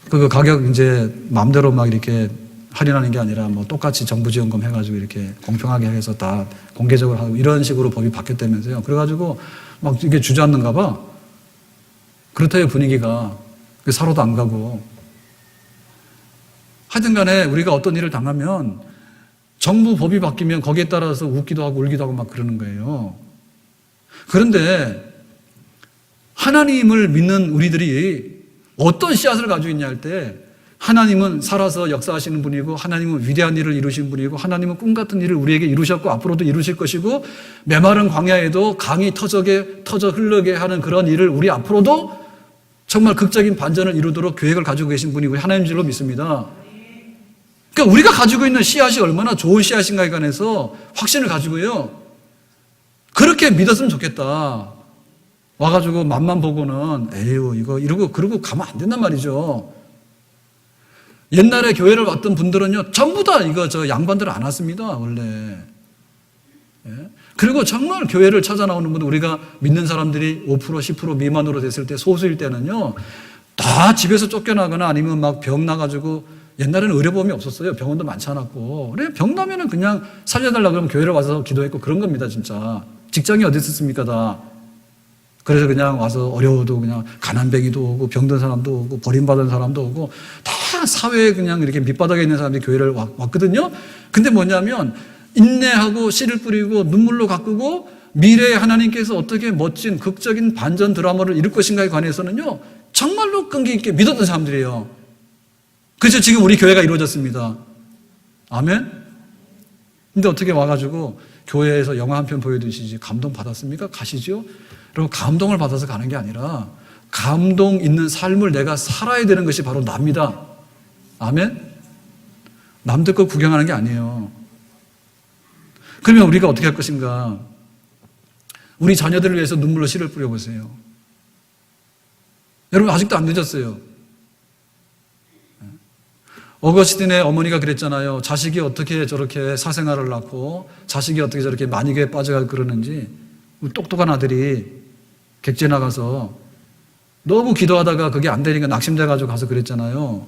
그 가격 이제 마음대로 막 이렇게 할인하는 게 아니라 뭐 똑같이 정부 지원금 해가지고 이렇게 공평하게 해서 다 공개적으로 하고 이런 식으로 법이 바뀌었다면서요. 그래가지고 막 이게 주저앉는가 봐. 그렇다요 분위기가. 사러도 안 가고. 하여튼 간에 우리가 어떤 일을 당하면 정부 법이 바뀌면 거기에 따라서 웃기도 하고 울기도 하고 막 그러는 거예요. 그런데 하나님을 믿는 우리들이 어떤 씨앗을 가지고 있냐 할 때 하나님은 살아서 역사하시는 분이고 하나님은 위대한 일을 이루신 분이고 하나님은 꿈 같은 일을 우리에게 이루셨고 앞으로도 이루실 것이고 메마른 광야에도 강이 터져 흐르게 하는 그런 일을 우리 앞으로도 정말 극적인 반전을 이루도록 계획을 가지고 계신 분이고 하나님 줄로 믿습니다. 그러니까 우리가 가지고 있는 씨앗이 얼마나 좋은 씨앗인가에 관해서 확신을 가지고요. 그렇게 믿었으면 좋겠다. 와가지고 맛만 보고는 에휴 이거 이러고 그러고 가면 안 된단 말이죠. 옛날에 교회를 왔던 분들은요 전부 다 이거 저 양반들 안 왔습니다 원래. 예? 그리고 정말 교회를 찾아 나오는 분들, 우리가 믿는 사람들이 5% 10% 미만으로 됐을 때, 소수일 때는요 다 집에서 쫓겨나거나 아니면 막 병 나가지고, 옛날에는 의료보험이 없었어요. 병원도 많지 않았고. 그래 병 나면은 그냥 살려달라 그러면 교회를 와서 기도했고 그런 겁니다 진짜. 직장이 어디 있었습니까 다. 그래서 그냥 와서 어려워도 그냥 가난뱅이도 오고 병든 사람도 오고 버림받은 사람도 오고 다 사회에 그냥 이렇게 밑바닥에 있는 사람들이 교회를 왔거든요. 근데 뭐냐면 인내하고 씨를 뿌리고 눈물로 가꾸고 미래에 하나님께서 어떻게 멋진 극적인 반전 드라마를 이룰 것인가에 관해서는요 정말로 끈기 있게 믿었던 사람들이에요. 그래서 지금 우리 교회가 이루어졌습니다. 아멘? 근데 어떻게 와가지고 교회에서 영화 한 편 보여주시지 감동 받았습니까? 가시죠? 그리고 감동을 받아서 가는 게 아니라 감동 있는 삶을 내가 살아야 되는 것이 바로 납니다. 아멘? 남들 거 구경하는 게 아니에요. 그러면 우리가 어떻게 할 것인가? 우리 자녀들을 위해서 눈물로 씨를 뿌려보세요. 여러분 아직도 안 늦었어요. 어거스틴의 어머니가 그랬잖아요. 자식이 어떻게 저렇게 사생활을 낳고 자식이 어떻게 저렇게 만이교에 빠져가 그러는지. 똑똑한 아들이 객지에 나가서 너무 기도하다가 그게 안 되니까 낙심돼가지고 가서 그랬잖아요.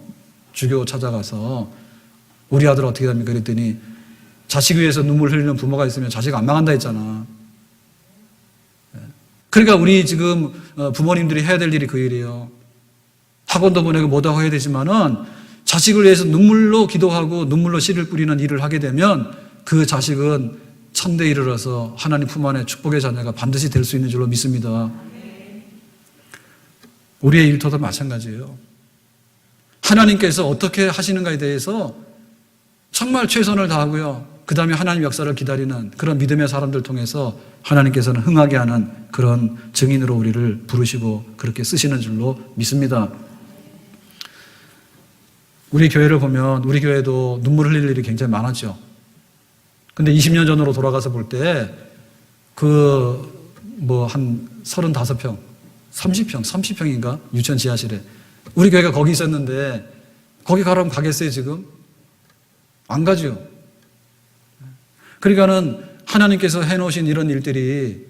주교 찾아가서 우리 아들 어떻게 됩니까? 그랬더니 자식 위해서 눈물 흘리는 부모가 있으면 자식 안 망한다 했잖아. 그러니까 우리 지금 부모님들이 해야 될 일이 그 일이에요. 학원도 보내고 뭐도 해야 되지만은 자식을 위해서 눈물로 기도하고 눈물로 씨를 뿌리는 일을 하게 되면 그 자식은 천대에 이르러서 하나님 품 안에 축복의 자녀가 반드시 될 수 있는 줄로 믿습니다. 우리의 일터도 마찬가지예요. 하나님께서 어떻게 하시는가에 대해서 정말 최선을 다하고요. 그 다음에 하나님 역사를 기다리는 그런 믿음의 사람들 통해서 하나님께서는 흥하게 하는 그런 증인으로 우리를 부르시고 그렇게 쓰시는 줄로 믿습니다. 우리 교회를 보면 우리 교회도 눈물 흘릴 일이 굉장히 많았죠. 근데 20년 전으로 돌아가서 볼 때 한 35평, 30평인가? 유치원 지하실에 우리 교회가 거기 있었는데 거기 가라면 가겠어요 지금? 안 가죠. 그러니까는 하나님께서 해놓으신 이런 일들이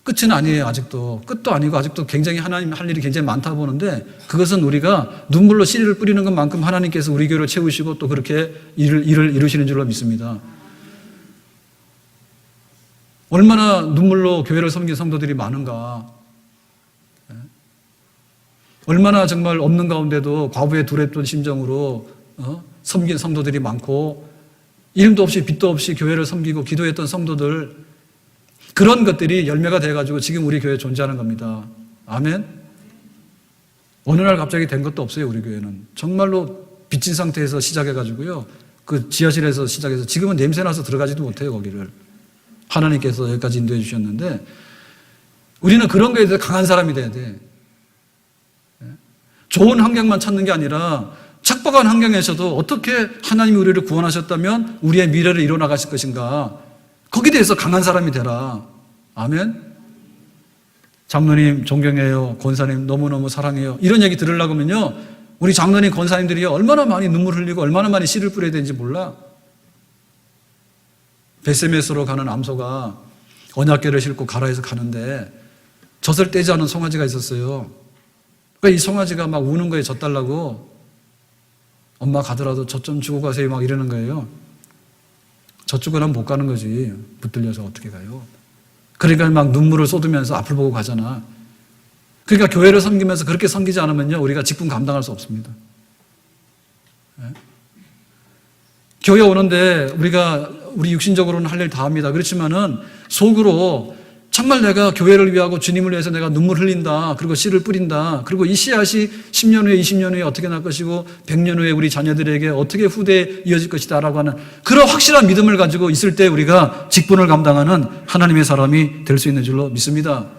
끝은 아니에요. 아직도 끝도 아니고 아직도 굉장히 하나님 할 일이 굉장히 많다 보는데 그것은 우리가 눈물로 씨를 뿌리는 것만큼 하나님께서 우리 교회를 채우시고 또 그렇게 일을 이루시는 줄로 믿습니다. 얼마나 눈물로 교회를 섬긴 성도들이 많은가. 얼마나 정말 없는 가운데도 과부의 두렵던 심정으로 섬긴 성도들이 많고 이름도 없이 빛도 없이 교회를 섬기고 기도했던 성도들, 그런 것들이 열매가 돼가지고 지금 우리 교회에 존재하는 겁니다. 아멘? 어느 날 갑자기 된 것도 없어요. 우리 교회는 정말로 빚진 상태에서 시작해가지고요 그 지하실에서 시작해서 지금은 냄새나서 들어가지도 못해요. 거기를 하나님께서 여기까지 인도해 주셨는데 우리는 그런 거에 대해서 강한 사람이 돼야 돼. 좋은 환경만 찾는 게 아니라 척박한 환경에서도 어떻게 하나님이 우리를 구원하셨다면 우리의 미래를 이뤄나가실 것인가, 거기에 대해서 강한 사람이 되라. 아멘? 장로님 존경해요, 권사님 너무너무 사랑해요, 이런 얘기 들으려고 하면요 우리 장로님 권사님들이 얼마나 많이 눈물 흘리고 얼마나 많이 씨를 뿌려야 되는지 몰라. 베세메스로 가는 암소가 언약궤를 싣고 가라에서 가는데 젖을 떼지 않은 송아지가 있었어요. 그러니까 이 송아지가 막 우는 거에 젖 달라고, 엄마 가더라도 젖 좀 주고 가세요 막 이러는 거예요. 젖 주고 나면 못 가는 거지. 붙들려서 어떻게 가요. 그러니까 막 눈물을 쏟으면서 앞을 보고 가잖아. 그러니까 교회를 섬기면서 그렇게 섬기지 않으면요 우리가 직분 감당할 수 없습니다. 네? 교회 오는데 우리 육신적으로는 할 일 다 합니다. 그렇지만은 속으로 정말 내가 교회를 위하고 주님을 위해서 내가 눈물 흘린다, 그리고 씨를 뿌린다, 그리고 이 씨앗이 10년 후에 20년 후에 어떻게 날 것이고 100년 후에 우리 자녀들에게 어떻게 후대에 이어질 것이다 라고 하는 그런 확실한 믿음을 가지고 있을 때 우리가 직분을 감당하는 하나님의 사람이 될 수 있는 줄로 믿습니다.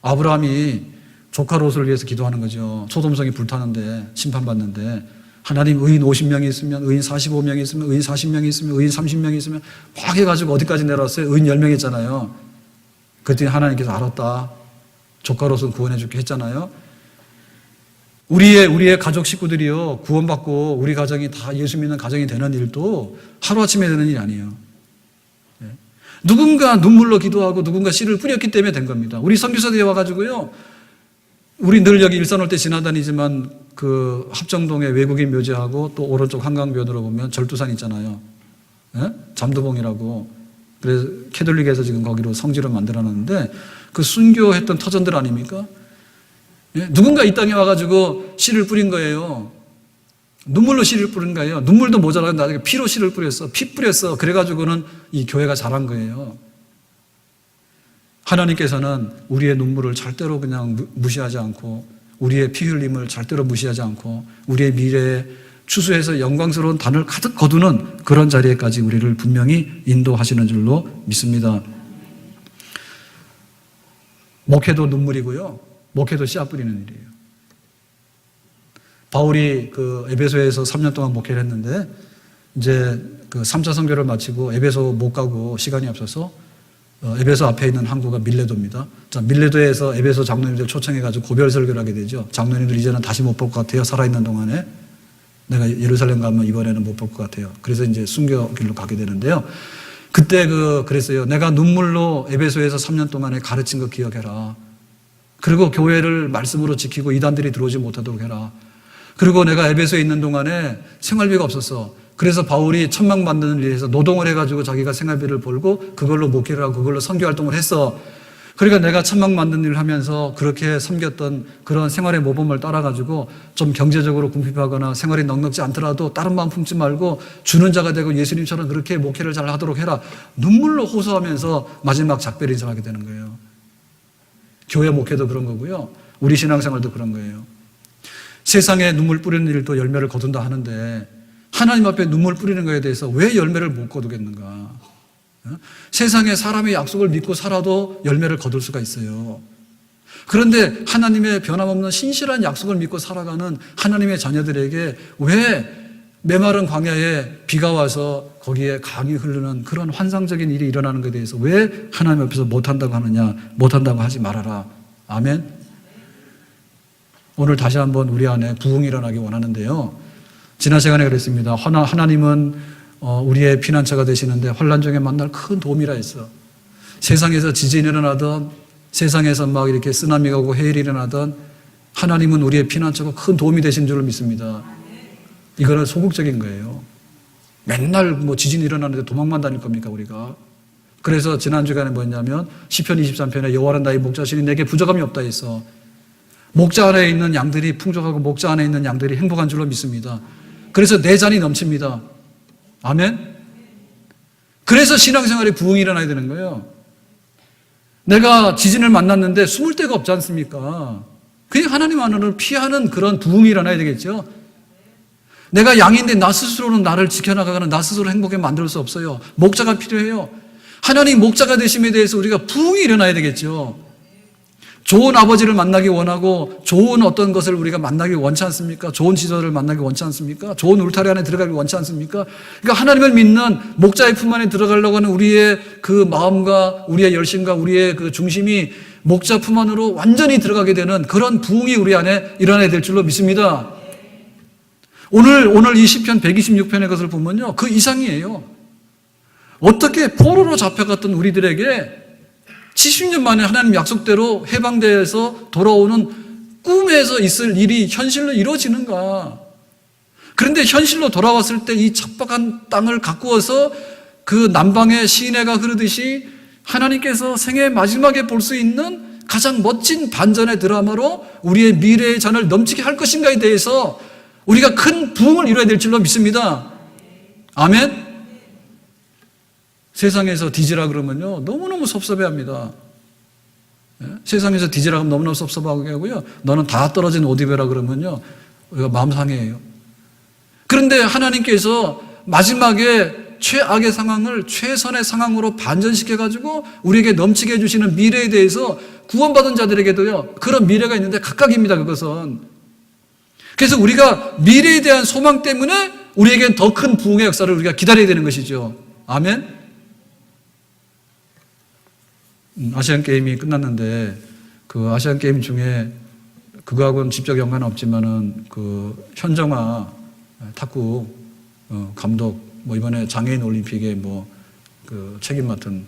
아브라함이 조카 롯을 위해서 기도하는 거죠. 소돔성이 불타는데, 심판받는데 하나님 의인 50명이 있으면, 의인 45명이 있으면, 의인 40명이 있으면, 의인 30명이 있으면 막 해가지고 어디까지 내려왔어요? 의인 10명 있잖아요. 그랬더니 하나님께서 알았다. 조카로서는 구원해 줄게 했잖아요. 우리의 가족 식구들이요, 구원받고 우리 가정이 다 예수 믿는 가정이 되는 일도 하루아침에 되는 일이 아니에요. 누군가 눈물로 기도하고 누군가 씨를 뿌렸기 때문에 된 겁니다. 우리 선교사들이 와가지고요, 우리 늘 여기 일산 올 때 지나다니지만 그 합정동에 외국인 묘지하고 또 오른쪽 한강변으로 보면 절두산 있잖아요. 잠두봉이라고. 그래서 캐톨릭에서 지금 거기로 성지를 만들어놨는데 그 순교했던 터전들 아닙니까? 누군가 이 땅에 와가지고 씨를 뿌린 거예요. 눈물로 씨를 뿌린 거예요. 눈물도 모자라서 나중에 피로 씨를 뿌렸어. 피 뿌렸어. 그래가지고는 이 교회가 자란 거예요. 하나님께서는 우리의 눈물을 절대로 그냥 무시하지 않고, 우리의 피 흘림을 절대로 무시하지 않고, 우리의 미래에 추수해서 영광스러운 단을 가득 거두는 그런 자리에까지 우리를 분명히 인도하시는 줄로 믿습니다. 목회도 눈물이고요, 목회도 씨앗 뿌리는 일이에요. 바울이 그 에베소에서 3년 동안 목회를 했는데, 이제 그 3차 선교를 마치고 에베소 못 가고 시간이 없어서 에베소 앞에 있는 항구가 밀레도입니다. 자, 밀레도에서 에베소 장로님들 초청해가지고 고별 설교를 하게 되죠. 장로님들 이제는 다시 못 볼 것 같아요. 살아있는 동안에. 내가 예루살렘 가면 이번에는 못 볼 것 같아요. 그래서 이제 순교길로 가게 되는데요. 그때 그랬어요. 내가 눈물로 에베소에서 3년 동안에 가르친 거 기억해라. 그리고 교회를 말씀으로 지키고 이단들이 들어오지 못하도록 해라. 그리고 내가 에베소에 있는 동안에 생활비가 없었어. 그래서 바울이 천막 만드는 일에서 노동을 해가지고 자기가 생활비를 벌고 그걸로 목회를 하고 그걸로 선교활동을 했어. 그러니까 내가 천막 만드는 일을 하면서 그렇게 섬겼던 그런 생활의 모범을 따라가지고 좀 경제적으로 궁핍하거나 생활이 넉넉지 않더라도 다른 마음 품지 말고 주는 자가 되고 예수님처럼 그렇게 목회를 잘 하도록 해라. 눈물로 호소하면서 마지막 작별 인사를 하게 되는 거예요. 교회 목회도 그런 거고요, 우리 신앙생활도 그런 거예요. 세상에 눈물 뿌리는 일도 열매를 거둔다 하는데 하나님 앞에 눈물 뿌리는 것에 대해서 왜 열매를 못 거두겠는가? 세상에 사람의 약속을 믿고 살아도 열매를 거둘 수가 있어요. 그런데 하나님의 변함없는 신실한 약속을 믿고 살아가는 하나님의 자녀들에게 왜 메마른 광야에 비가 와서 거기에 강이 흐르는 그런 환상적인 일이 일어나는 것에 대해서 왜 하나님 앞에서 못한다고 하느냐? 못한다고 하지 말아라. 아멘. 오늘 다시 한번 우리 안에 부흥이 일어나기 원하는데요, 지난 시간에 그랬습니다. 하나님은 우리의 피난처가 되시는데 환난 중에 만날 큰 도움이라 했어. 세상에서 지진이 일어나던, 세상에서 막 이렇게 쓰나미가 오고 해일이 일어나던 하나님은 우리의 피난처가 큰 도움이 되신 줄을 믿습니다. 이거는 소극적인 거예요. 맨날 뭐 지진이 일어나는데 도망만 다닐 겁니까 우리가? 그래서 지난 주간에 뭐였냐면 시편 23편에 여호와는 나의 목자시니 내게 부족함이 없다 했어. 목자 안에 있는 양들이 풍족하고 목자 안에 있는 양들이 행복한 줄로 믿습니다. 그래서 내 잔이 넘칩니다. 아멘? 그래서 신앙생활에 부흥이 일어나야 되는 거예요. 내가 지진을 만났는데 숨을 데가 없지 않습니까? 그냥 하나님 안으로 피하는 그런 부흥이 일어나야 되겠죠. 내가 양인데 나 스스로는 나를 지켜나가거나 나 스스로 행복하게 만들 수 없어요. 목자가 필요해요. 하나님 목자가 되심에 대해서 우리가 부흥이 일어나야 되겠죠. 좋은 아버지를 만나기 원하고 좋은 어떤 것을 우리가 만나기 원치 않습니까? 좋은 지도를 만나기 원치 않습니까? 좋은 울타리 안에 들어가기 원치 않습니까? 그러니까 하나님을 믿는 목자의 품 안에 들어가려고 하는 우리의 그 마음과 우리의 열심과 우리의 그 중심이 목자 품 안으로 완전히 들어가게 되는 그런 부흥이 우리 안에 일어나야 될 줄로 믿습니다. 오늘 이 시편 126편의 것을 보면요, 그 이상이에요. 어떻게 포로로 잡혀갔던 우리들에게 70년 만에 하나님 약속대로 해방되어서 돌아오는 꿈에서 있을 일이 현실로 이루어지는가? 그런데 현실로 돌아왔을 때 이 척박한 땅을 가꾸어서 그 남방의 시내가 흐르듯이 하나님께서 생애 마지막에 볼 수 있는 가장 멋진 반전의 드라마로 우리의 미래의 잔을 넘치게 할 것인가에 대해서 우리가 큰 부흥을 이뤄야 될 줄로 믿습니다. 아멘? 세상에서 뒤지라 그러면요, 너무너무 섭섭해합니다. 세상에서 뒤지라 그러면 너무너무 섭섭하게 하고요, 너는 다 떨어진 옷 입어라 그러면요, 우리가 마음 상해요. 그런데 하나님께서 마지막에 최악의 상황을 최선의 상황으로 반전시켜가지고 우리에게 넘치게 해주시는 미래에 대해서 구원받은 자들에게도요, 그런 미래가 있는데 각각입니다. 그것은 그래서 우리가 미래에 대한 소망 때문에 우리에겐 더 큰 부흥의 역사를 우리가 기다려야 되는 것이죠. 아멘? 아시안 게임이 끝났는데 그 아시안 게임 중에 그거하고는 직접 연관은 없지만은 그 현정아 탁구 감독 뭐 이번에 장애인 올림픽에 뭐 그 책임 맡은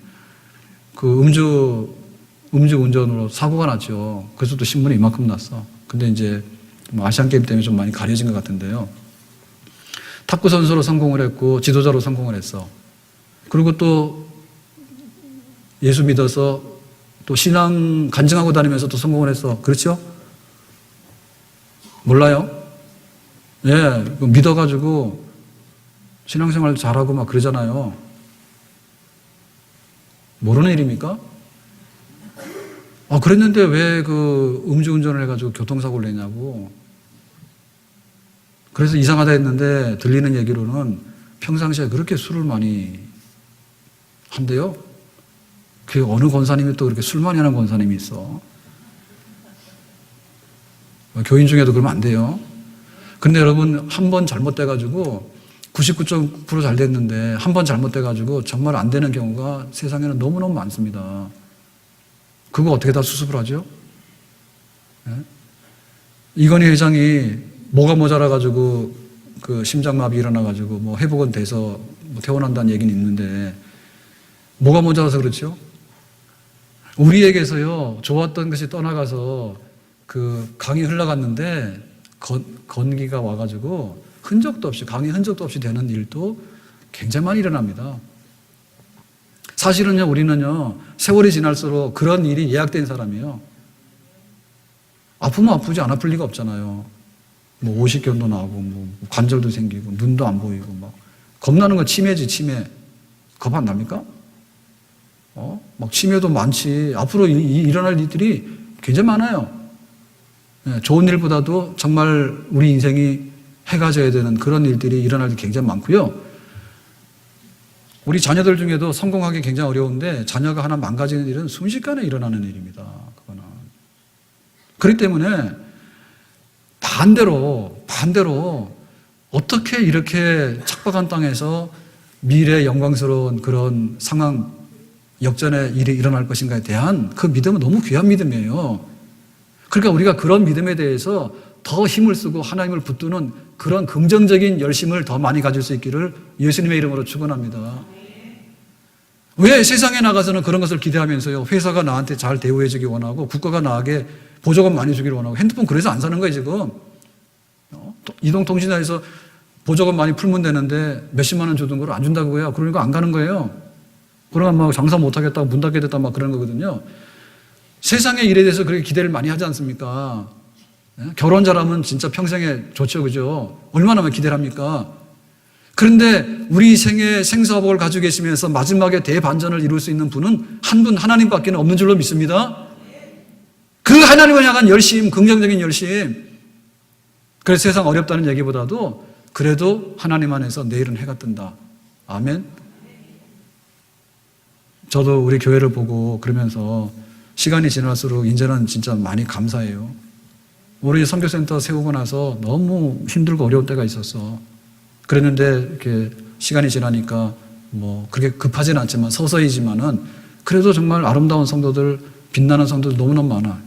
그 음주 운전으로 사고가 났죠. 그래서 또 신문에 이만큼 났어. 근데 이제 뭐 아시안 게임 때문에 좀 많이 가려진 것 같은데요. 탁구 선수로 성공을 했고 지도자로 성공을 했어. 그리고 또 예수 믿어서 또 신앙 간증하고 다니면서 또 성공을 했어. 그렇죠? 몰라요? 예, 믿어가지고 신앙생활 잘하고 막 그러잖아요. 모르는 일입니까? 그랬는데 왜 그 음주운전을 해가지고 교통사고를 냈냐고. 그래서 이상하다 했는데 들리는 얘기로는 평상시에 그렇게 술을 많이 한대요. 그 어느 권사님이 또 그렇게 술 많이 하는 권사님이 있어. 교인 중에도 그러면 안 돼요. 근데 여러분, 한 번 잘못돼가지고 99.9% 잘 됐는데 한 번 잘못돼가지고 정말 안 되는 경우가 세상에는 너무너무 많습니다. 그거 어떻게 다 수습을 하죠? 네? 이건희 회장이 뭐가 모자라가지고 그 심장마비 일어나가지고 뭐 회복은 돼서 뭐 퇴원한다는 얘기는 있는데 뭐가 모자라서 그렇죠? 우리에게서요, 좋았던 것이 떠나가서 그 강이 흘러갔는데 건기가 와가지고 흔적도 없이, 강의 흔적도 없이 되는 일도 굉장히 많이 일어납니다. 사실은요, 우리는요, 세월이 지날수록 그런 일이 예약된 사람이에요. 아프면 아프지 안 아플 리가 없잖아요. 뭐 오십견도 나고, 뭐 관절도 생기고, 눈도 안 보이고, 막. 겁나는 건 치매지, 치매. 겁 안 납니까? 막 치매도 많지. 앞으로 일어날 일들이 굉장히 많아요. 네, 좋은 일보다도 정말 우리 인생이 해가 져야 되는 그런 일들이 일어날 때 굉장히 많고요. 우리 자녀들 중에도 성공하기 굉장히 어려운데 자녀가 하나 망가지는 일은 순식간에 일어나는 일입니다. 그거는. 그렇기 때문에 반대로 어떻게 이렇게 척박한 땅에서 미래 영광스러운 그런 상황, 역전의 일이 일어날 것인가에 대한 그 믿음은 너무 귀한 믿음이에요. 그러니까 우리가 그런 믿음에 대해서 더 힘을 쓰고 하나님을 붙드는 그런 긍정적인 열심을 더 많이 가질 수 있기를 예수님의 이름으로 축원합니다. 왜 세상에 나가서는 그런 것을 기대하면서요, 회사가 나한테 잘 대우해 주기 원하고 국가가 나에게 보조금 많이 주기를 원하고, 핸드폰 그래서 안 사는 거예요 지금. 이동통신사에서 보조금 많이 풀면 되는데 몇십만 원 주던 걸 안 준다고 해요. 그러니까 안 가는 거예요. 그러면 막 장사 못 하겠다고 문 닫게 됐다 막 그런 거거든요. 세상의 일에 대해서 그렇게 기대를 많이 하지 않습니까? 결혼 잘하면 진짜 평생에 좋죠, 그죠? 얼마나 기대를 합니까? 그런데 우리 생의 생사복을 가지고 계시면서 마지막에 대반전을 이룰 수 있는 분은 한 분 하나님밖에 없는 줄로 믿습니다. 그 하나님을 향한 열심, 긍정적인 열심. 그래서 세상 어렵다는 얘기보다도 그래도 하나님 안에서 내일은 해가 뜬다. 아멘. 저도 우리 교회를 보고 그러면서 시간이 지날수록 이제는 진짜 많이 감사해요. 우리 선교센터 세우고 나서 너무 힘들고 어려운 때가 있었어. 그랬는데 이렇게 시간이 지나니까 뭐 그렇게 급하진 않지만 서서히지만은 그래도 정말 아름다운 성도들, 빛나는 성도들 너무너무 많아.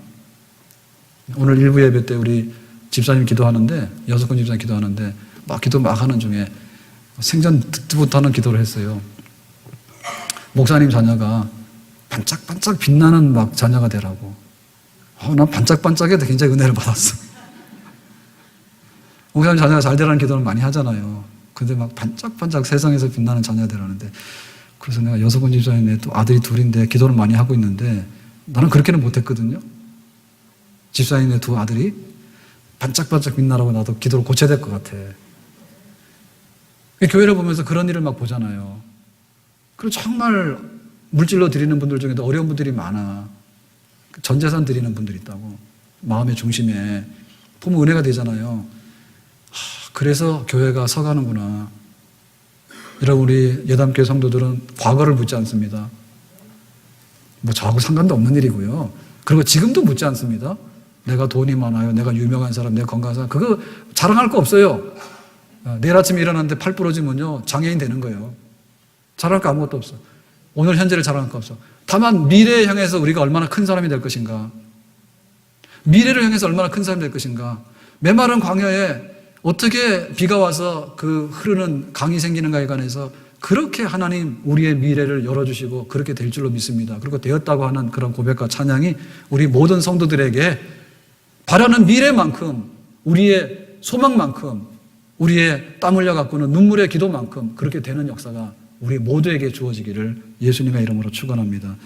오늘 일부 예배 때 우리 집사님 기도하는데, 여석훈 집사님 기도하는데 막 기도 막 하는 중에 생전 듣도 못하는 기도를 했어요. 목사님 자녀가 반짝반짝 빛나는 막 자녀가 되라고. 난 반짝반짝해도 굉장히 은혜를 받았어. 목사님 자녀가 잘 되라는 기도를 많이 하잖아요. 근데 막 반짝반짝 세상에서 빛나는 자녀가 되라는데, 그래서 내가 여석훈 집사님의 또 아들이 둘인데 기도를 많이 하고 있는데 나는 그렇게는 못했거든요. 집사님의 두 아들이 반짝반짝 빛나라고 나도 기도를 고쳐야 될 것 같아. 교회를 보면서 그런 일을 막 보잖아요. 그리고 정말 물질로 드리는 분들 중에도 어려운 분들이 많아. 전 재산 드리는 분들이 있다고. 마음의 중심에. 보면 은혜가 되잖아요. 그래서 교회가 서가는구나. 여러분, 우리 예담교회 성도들은 과거를 묻지 않습니다. 뭐 저하고 상관도 없는 일이고요. 그리고 지금도 묻지 않습니다. 내가 돈이 많아요, 내가 유명한 사람, 내가 건강한 사람, 그거 자랑할 거 없어요. 내일 아침에 일어났는데 팔 부러지면요 장애인 되는 거예요. 자랑할 거 아무것도 없어. 오늘 현재를 자랑할 거 없어. 다만 미래에 향해서 우리가 얼마나 큰 사람이 될 것인가, 미래를 향해서 얼마나 큰 사람이 될 것인가. 메마른 광야에 어떻게 비가 와서 그 흐르는 강이 생기는가에 관해서 그렇게 하나님 우리의 미래를 열어주시고 그렇게 될 줄로 믿습니다. 그리고 되었다고 하는 그런 고백과 찬양이 우리 모든 성도들에게 바라는 미래만큼, 우리의 소망만큼, 우리의 땀 흘려 갖고는 눈물의 기도만큼 그렇게 되는 역사가 우리 모두에게 주어지기를 예수님의 이름으로 축원합니다.